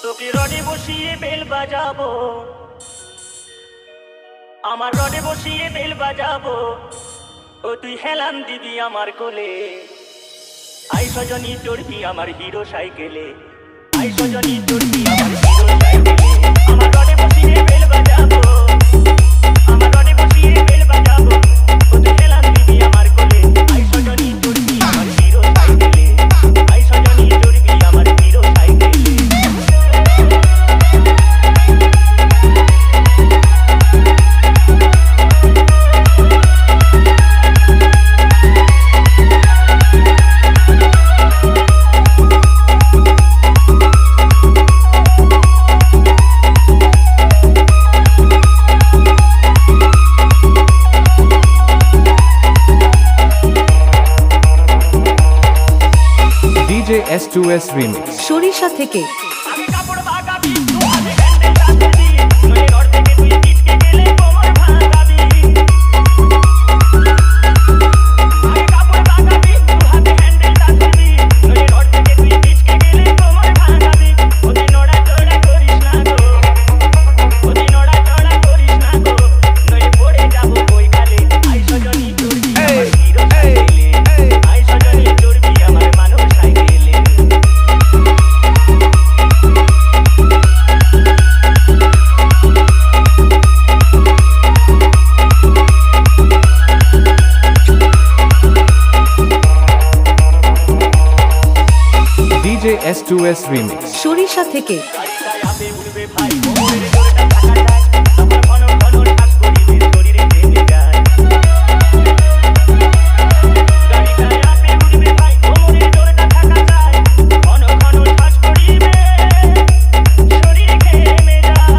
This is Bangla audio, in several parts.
তোকে রডে বসিয়ে বেল বাজাবো, আমার রডে বসিয়ে বেল বাজাবো, ও তুই হেলান দিবি আমার কোলে। আই সজনী চড়বি আমার হিরো সাইকেলে, আই সজনী চড়বি আমার হিরো সাইকেলে। আমার রডে বসিয়ে বেল বাজাবো, আমার রডে বসিয়ে বেল বাজাবো, ও তুই হেলান দিবি আমার কোলে। আই সজনী চড়বি আমার হিরো সাইকেলে, আই সজনী চড়বি আমার হিরো সাইকেলে। DJ S2S Remix সরিষা থেকে আমি কাপড় বাগাবি তুই হাতে হ্যান্ডেল টানবি, নলে রড থেকে তুই ছিটকে গেলে কোমর ভাঙাবি। আমি কাপড় বাগাবি তুই হাতে হ্যান্ডেল টানবি, নলে রড থেকে তুই ছিটকে গেলে কোমর ভাঙাবি। ওদি নড়া চড়া করিস না গো, ওদি নড়া চড়া করিস না গো, নলে পড়ে যাব কই খালে। আই সজনী চড়বি আমার হিরো সাইকেলে, আই সজনী চড়বি আমার মানব সাইকেলে। DJ S2S Remix সরিষা থেকে গাড়িটায় আপে উঠবে ভাই, কোমরের জোরটা থাকা যায়, তখন ঘন ঘন ঠাস করিবে শরীরে জেনে যায়। গাড়িটায় আপে উঠবে ভাই, কোমরের জোরটা থাকা যায়, ঘন ঘন ঠাস করিবে শরীরে ঘেমে যায়।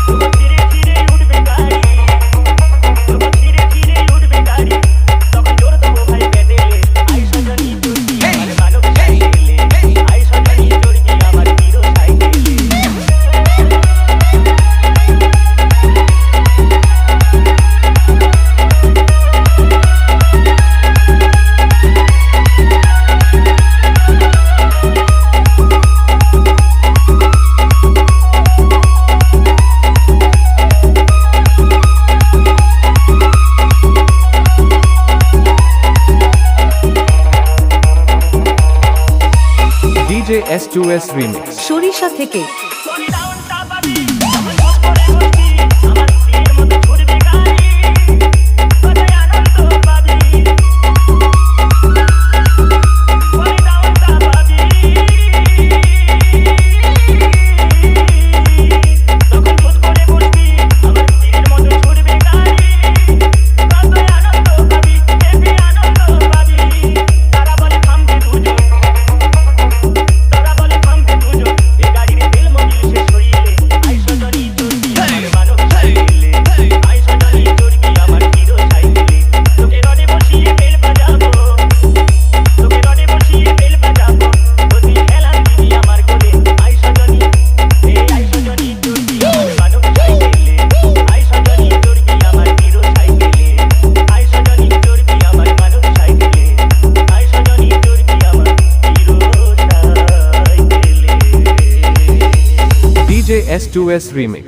তবু ধীরে ধীরে উঠবে গাড়ি, তবু ধীরে ধীরে উঠবে গাড়ি, তখন জোর দেবো ভাই পেডেলে। আই সজনী চড়বি আমার মানব সাইকেলে, আই সজনী চড়বি আমার হিরো সাইকেলে। DJ S2S Remix সরিষা থেকে তোরে ডাউনটা পাবি, যখন ঝোঁক করে বসবি, আমার তীরের মতো ছুটবে গাড়ি, কতই আনন্দ পাবি। তোরে ডাউনটা পাবি, যখন ঝোঁক করে বসবি, আমার তীরের মতো ছুটবে গাড়ি, কতই আনন্দ পাবি, হেবি আনন্দ পাবি। তারা বলে থামবে দুজন, তারা বলে থামবে দুজন, এ গাড়ির তেল মোবিল শেষ হইলে, আই সজনী চড়বি আমার মানব সাইকেলে, আই সজনী চড়বি আমার হিরো সাইকেলে। তোকে রডে বসিয়ে বেল বাজাবো, তোকে রডে বসিয়ে বেল বাজাবো, ও তুই হেলান দিবি আমার কোলে। আই সজনী, আই সজনী চড়বি আমার মানব সাইকেলে, আই সজনী চড়বি আমার হিরো সাইকেলে, আই সজনী চড়বি আমার মানব সাইকেলে, আই সজনী চড়বি আমার হিরো সাইকেলে। DJ S2S Remix